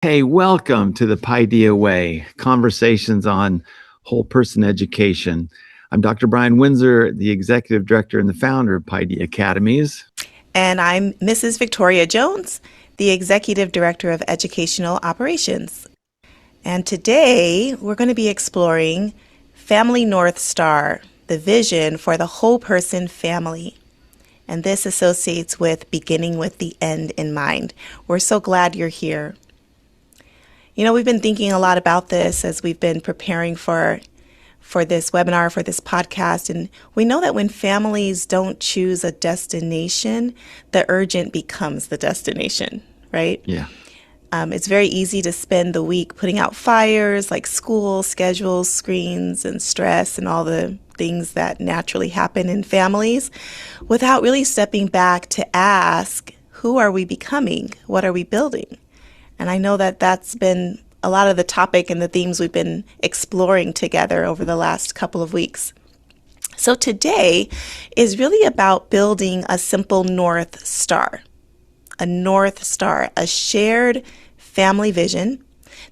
Hey, welcome to the Paideia Way, conversations on whole person education. I'm Dr. Brian Winsor, the executive director and the founder of Paideia Academies. And I'm Mrs. Victoria Jones, the Executive Director of Educational Operations. And today we're going to be exploring Family North Star, the vision for the whole person family. And this associates with beginning with the end in mind. We're so glad you're here. You know, we've been thinking a lot about this as we've been preparing for this webinar, for this podcast. And we know that when families don't choose a destination, the urgent becomes the destination, right? Yeah. It's very easy to spend the week putting out fires like school, schedules, screens, and stress and all the things that naturally happen in families without really stepping back to ask, who are we becoming? What are we building? And I know that that's been a lot of the topic and the themes we've been exploring together over the last couple of weeks. So today is really about building a simple North Star, a shared family vision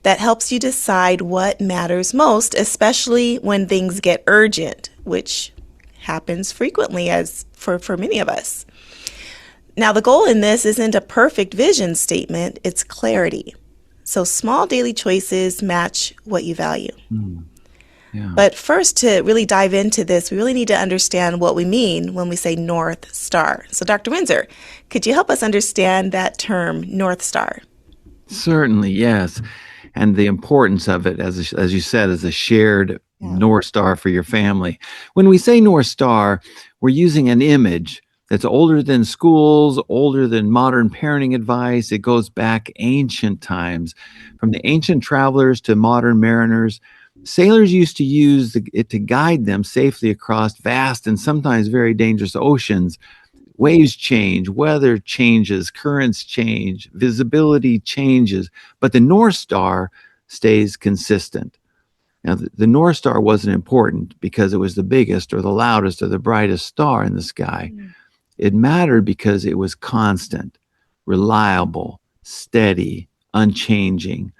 that helps you decide what matters most, especially when things get urgent, which happens frequently as for many of us. Now, the goal in this isn't a perfect vision statement, it's clarity. So small daily choices match what you value. Yeah. But first, to really dive into this, we really need to understand what we mean when we say North Star. So Dr. Winsor, could you help us understand that term, North Star? Certainly, yes. And the importance of it, as you said, as a shared North Star for your family. When we say North Star, we're using an image that's older than schools, older than modern parenting advice. It goes back ancient times. From the ancient travelers to modern mariners, sailors used to use it to guide them safely across vast and sometimes very dangerous oceans. Waves change, weather changes, currents change, visibility changes, but the North Star stays consistent. Now, the North Star wasn't important because it was the biggest or the loudest or the brightest star in the sky. It mattered because it was constant, reliable, steady, unchanging.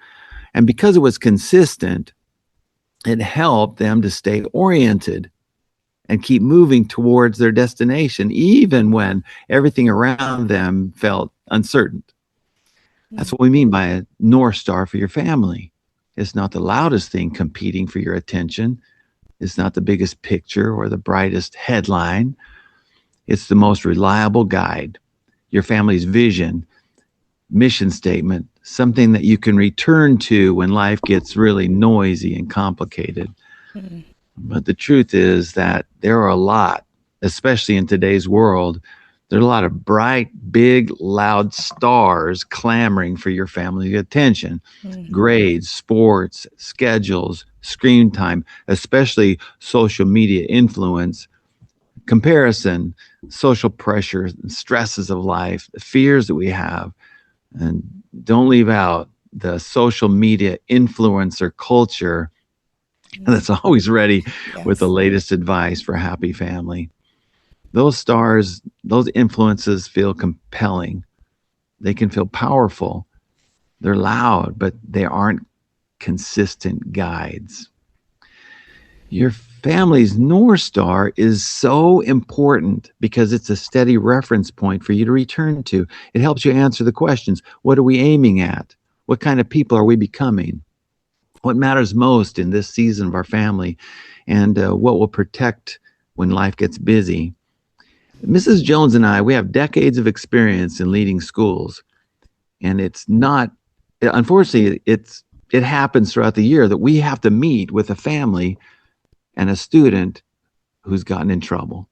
And because it was consistent, it helped them to stay oriented and keep moving towards their destination, even when everything around them felt uncertain. That's what we mean by a North Star for your family. It's not the loudest thing competing for your attention. It's not the biggest picture or the brightest headline. It's the most reliable guide, your family's vision, mission statement, something that you can return to when life gets really noisy and complicated. Mm-hmm. But the truth is that there are a lot, especially in today's world, there are a lot of bright, big, loud stars clamoring for your family's attention. Mm-hmm. Grades, sports, schedules, screen time, especially social media influence, comparison, social pressure, stresses of life, the fears that we have. And don't leave out the social media influencer culture that's always ready with the latest advice for a happy family. Those stars, those influences feel compelling. They can feel powerful. They're loud, but they aren't consistent guides. Your family's North Star is so important because it's a steady reference point for you to return to. It helps you answer the questions. What are we aiming at? What kind of people are we becoming? What matters most in this season of our family? And what will protect when life gets busy? Mrs. Jones and I, we have decades of experience in leading schools. And it's not, unfortunately, it happens throughout the year that we have to meet with a family and a student who's gotten in trouble.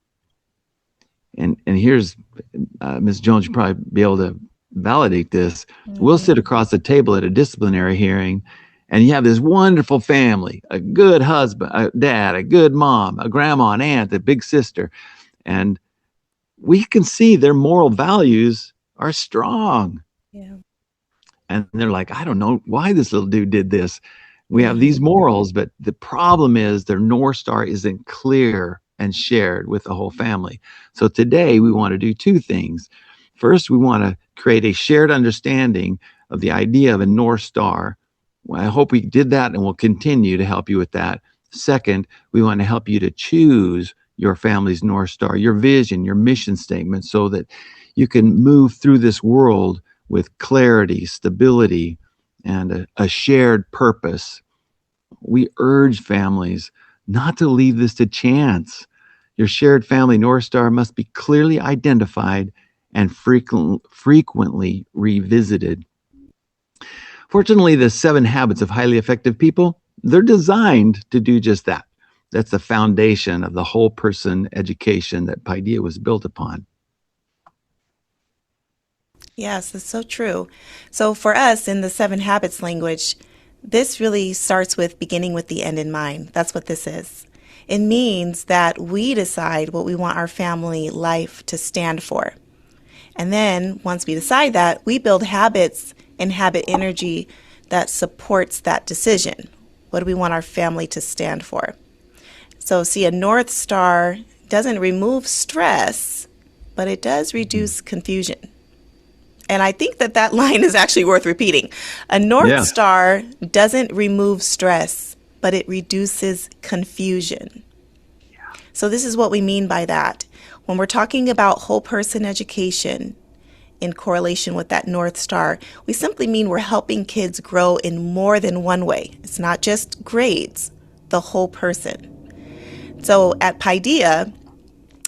And here's, Ms. Jones, you'll probably be able to validate this. Mm-hmm. We'll sit across the table at a disciplinary hearing, and you have this wonderful family, a good husband, a dad, a good mom, a grandma, an aunt, a big sister. And we can see their moral values are strong. Yeah. And they're like, I don't know why this little dude did this. We have these morals, but the problem is their North Star isn't clear and shared with the whole family. So today we want to do two things. First, we want to create a shared understanding of the idea of a North Star. Well, I hope we did that, and we'll continue to help you with that. Second, we want to help you to choose your family's North Star, your vision, your mission statement, so that you can move through this world with clarity, stability, and a shared purpose. We urge families not to leave this to chance. Your shared family North Star must be clearly identified and frequently revisited. Fortunately, the 7 habits of highly effective people, they're designed to do just that. That's the foundation of the whole person education that Paideia was built upon. Yes, that's so true. So for us in the 7 habits language, this really starts with beginning with the end in mind. That's what this is. It means that we decide what we want our family life to stand for. And then once we decide that, we build habits and habit energy that supports that decision. What do we want our family to stand for? So see, a North Star doesn't remove stress, but it does reduce confusion. And I think that that line is actually worth repeating. A North Star doesn't remove stress, but it reduces confusion. So this is what we mean by that. When we're talking about whole person education in correlation with that North Star, we simply mean we're helping kids grow in more than one way. It's not just grades, the whole person. So at Paideia,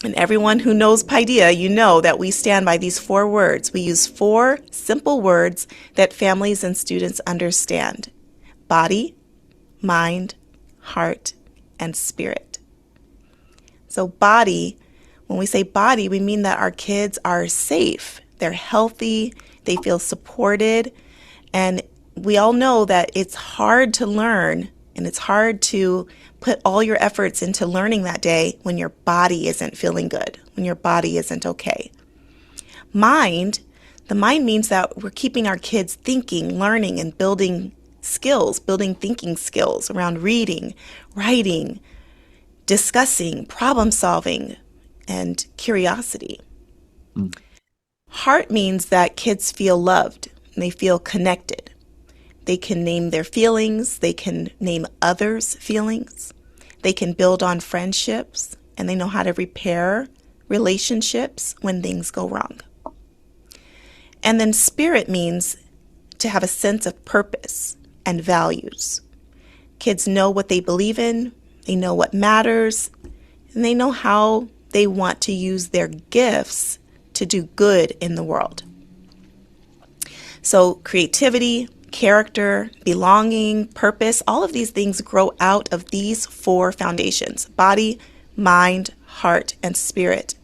and everyone who knows Paideia, you know that we stand by these 4 words. We use 4 simple words that families and students understand: body, mind, heart, and spirit. So body, when we say body, we mean that our kids are safe, they're healthy, they feel supported, and we all know that it's hard to learn and it's hard to put all your efforts into learning that day when your body isn't feeling good, when your body isn't okay. Mind, the mind means that we're keeping our kids thinking, learning, and building skills, building thinking skills around reading, writing, discussing, problem solving, and curiosity. Heart means that kids feel loved and they feel connected. They can name their feelings, they can name others' feelings, they can build on friendships, and they know how to repair relationships when things go wrong. And then spirit means to have a sense of purpose and values. Kids know what they believe in, they know what matters, and they know how they want to use their gifts to do good in the world. So creativity, character, belonging, purpose, all of these things grow out of these 4 foundations: body, mind, heart, and spirit.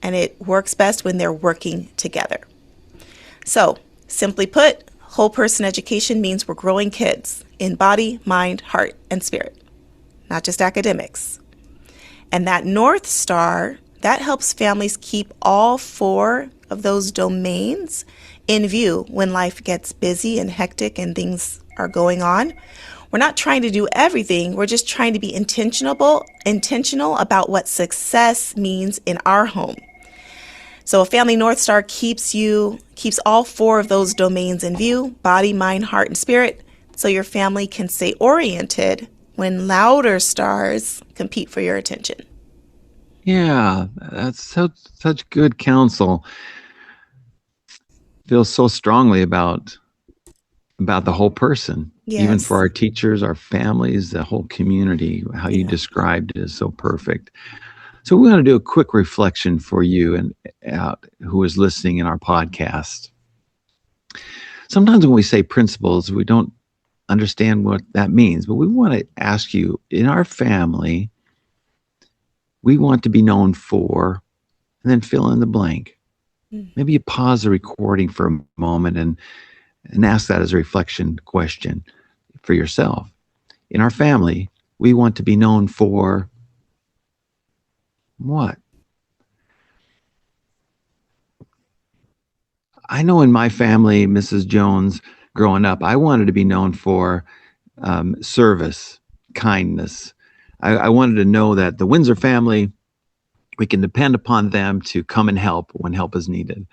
And it works best when they're working together. So, simply put, whole person education means we're growing kids in body, mind, heart, and spirit, not just academics. And that North Star, that helps families keep all 4 of those domains in view when life gets busy and hectic and things are going on. We're not trying to do everything. We're just trying to be intentional about what success means in our home. So a family North Star keeps all 4 of those domains in view: body, mind, heart, and spirit, so your family can stay oriented when louder stars compete for your attention. Yeah, that's such good counsel. Feel so strongly about the whole person, even for our teachers, our families, the whole community. How you described it is so perfect. So we want to do a quick reflection for you and who is listening in our podcast. Sometimes when we say principles, we don't understand what that means, but we want to ask you, in our family, we want to be known for, and then fill in the blank. Maybe you pause the recording for a moment and ask that as a reflection question for yourself. In our family, we want to be known for what? I know in my family, Mrs. Jones, growing up, I wanted to be known for service, kindness. I wanted to know that the Winsor family, we can depend upon them to come and help when help is needed.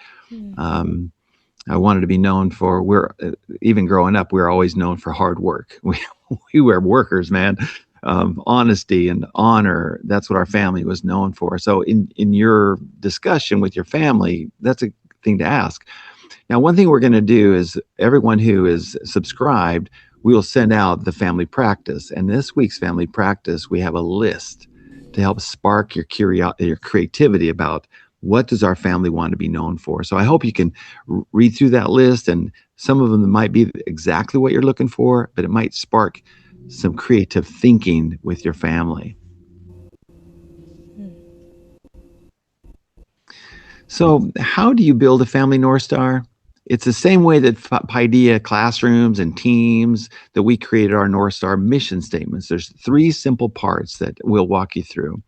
I wanted to be known for, even growing up, we were always known for hard work. We were workers, man. Honesty and honor. That's what our family was known for. So in your discussion with your family, that's a thing to ask. Now, one thing we're going to do is everyone who is subscribed, we will send out the family practice. And this week's family practice, we have a list to help spark your curiosity, your creativity about what does our family want to be known for. So I hope you can read through that list, and some of them might be exactly what you're looking for, but it might spark some creative thinking with your family. So, how do you build a family North Star? It's the same way that Paideia classrooms and teams that we created our North Star mission statements. There's three simple parts that we'll walk you through.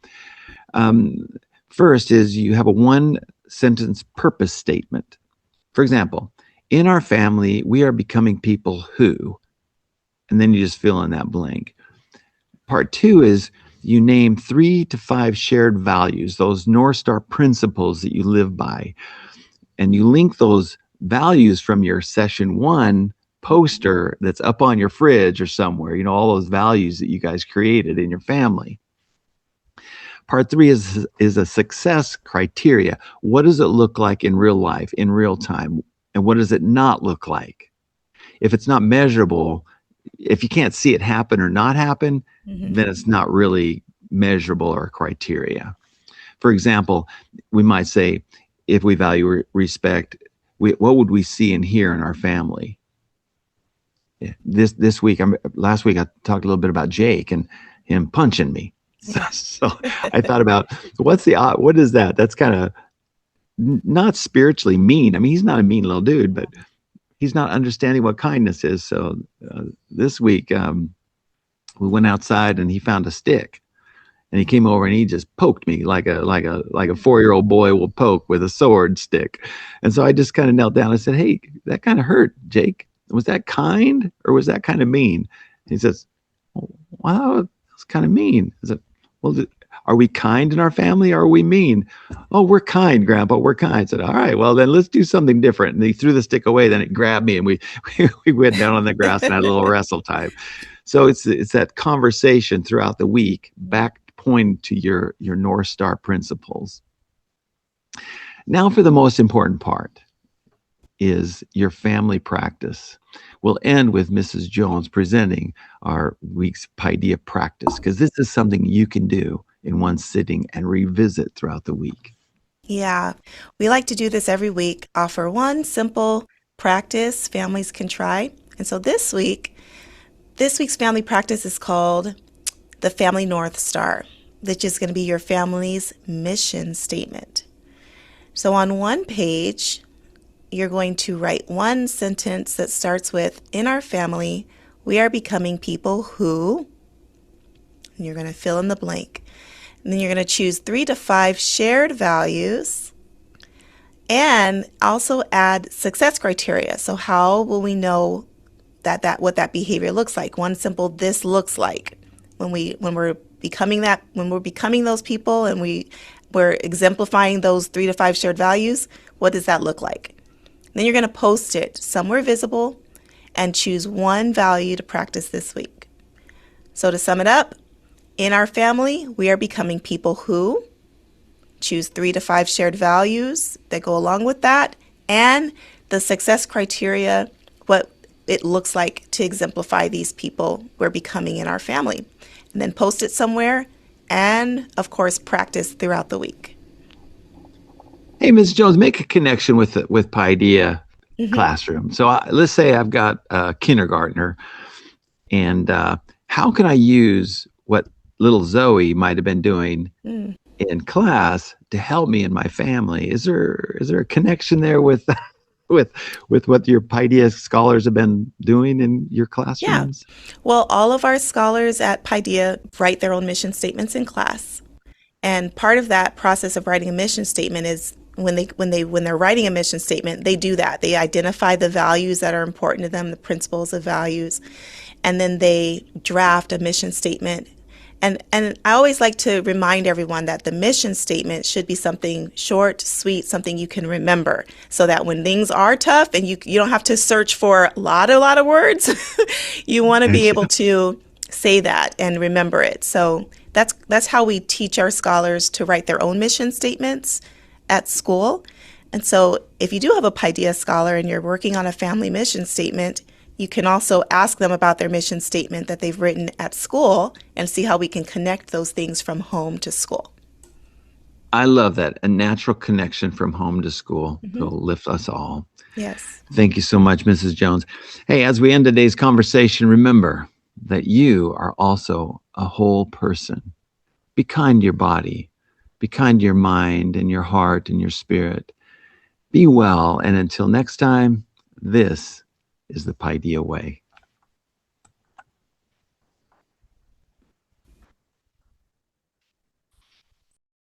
First is you have a one sentence purpose statement. For example, in our family, we are becoming people who, and then you just fill in that blank. Part two is you name 3 to 5 shared values, those North Star principles that you live by. And you link those values from your session 1 poster that's up on your fridge or somewhere, all those values that you guys created in your family. Part 3 is a success criteria. What does it look like in real life, in real time? And what does it not look like? If it's not measurable, if you can't see it happen or not happen, then it's not really measurable or criteria. For example, we might say, if we value respect, what would we see and hear in our family? Last week I talked a little bit about Jake and him punching me. So I thought about what is that? That's kind of not spiritually mean. I mean, he's not a mean little dude, but he's not understanding what kindness is. So this week we went outside and he found a stick, and he came over and he just poked me like a 4-year-old boy will poke with a sword stick. And so I just kind of knelt down and said, "Hey, that kind of hurt, Jake. Was that kind or was that kind of mean?" And he says, "Wow, that's kind of mean." I said, "Well, are we kind in our family or are we mean?" "Oh, we're kind, Grandpa, we're kind." I said, "All right, well, then let's do something different." And he threw the stick away, then it grabbed me, and we went down on the grass and had a little wrestle time. So it's that conversation throughout the week, back pointing to your North Star principles. Now for the most important part is your family practice. We'll end with Mrs. Jones presenting our week's Paideia practice, because this is something you can do in one sitting and revisit throughout the week. Yeah, we like to do this every week, offer one simple practice families can try. And so this week's family practice is called the Family North Star, which is going to be your family's mission statement. So on one page, you're going to write one sentence that starts with, "In our family, we are becoming people who," and you're going to fill in the blank. And then you're going to choose 3 to 5 shared values and also add success criteria. So how will we know what that behavior looks like? One simple, this looks like when we're becoming those people and we're exemplifying those 3 to 5 shared values. What does that look like? Then you're going to post it somewhere visible and choose one value to practice this week. So to sum it up, in our family, we are becoming people who, choose 3 to 5 shared values that go along with that, and the success criteria, what it looks like to exemplify these people we're becoming in our family. And then post it somewhere, and of course, practice throughout the week. Hey, Ms. Jones, make a connection with Paideia classroom. So let's say I've got a kindergartner, and how can I use what little Zoe might have been doing in class to help me in my family? Is there a connection there with what your Paideia scholars have been doing in your classrooms? Yeah. Well, all of our scholars at Paideia write their own mission statements in class. And part of that process of writing a mission statement is when they're writing a mission statement, they do that. They identify the values that are important to them, the principles of values, and then they draft a mission statement And I always like to remind everyone that the mission statement should be something short, sweet, something you can remember, so that when things are tough and you don't have to search for a lot of words, you want to be able to say that and remember it. So that's how we teach our scholars to write their own mission statements at school. And so if you do have a Paideia scholar and you're working on a family mission statement, you can also ask them about their mission statement that they've written at school and see how we can connect those things from home to school. I love that. A natural connection from home to school will lift us all. Yes. Thank you so much, Mrs. Jones. Hey, as we end today's conversation, remember that you are also a whole person. Be kind to your body. Be kind to your mind and your heart and your spirit. Be well. And until next time, this is the Paideia Way.